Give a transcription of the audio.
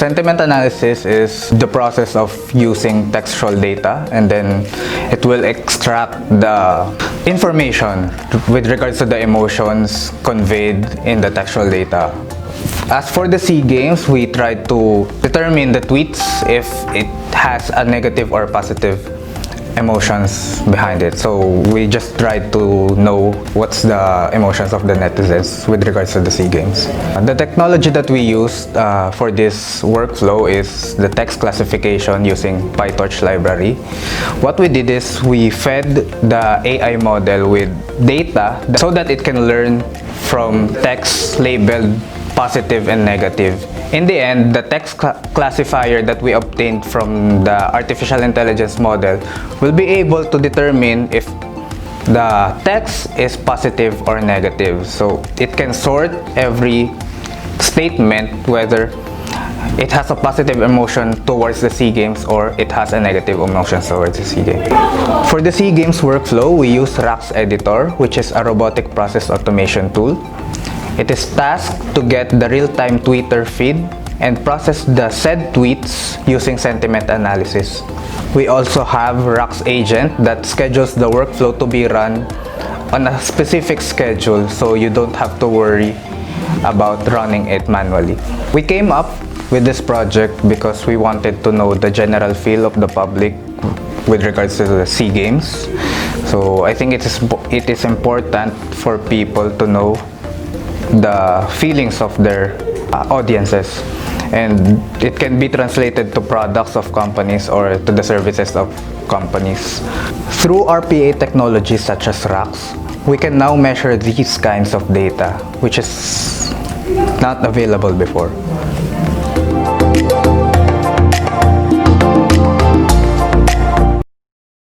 Sentiment analysis is the process of using textual data, and then it will extract the information with regards to the emotions conveyed in the textual data. As for the C games, we tried to determine the tweets if it has a negative or positive emotions behind it. So we just tried to know what's the emotions of the netizens with regards to the C games. The technology that we used for this workflow is the text classification using PyTorch library. What we did is we fed the AI model with data so that it can learn from text labeled positive and negative. In the end, the text classifier that we obtained from the artificial intelligence model will be able to determine if the text is positive or negative. So it can sort every statement whether it has a positive emotion towards the C games or it has a negative emotion towards the C game. For the C games workflow, we use RAX Editor, which is a robotic process automation tool. It is tasked to get the real-time Twitter feed and process the said tweets using sentiment analysis. We also have RAX Agent that schedules the workflow to be run on a specific schedule, so you don't have to worry about running it manually. We came up with this project because we wanted to know the general feel of the public with regards to the C games. So I think it is important for people to know the feelings of their audiences, and it can be translated to products of companies or to the services of companies. Through RPA technologies such as RAX, we can now measure these kinds of data, which is not available before.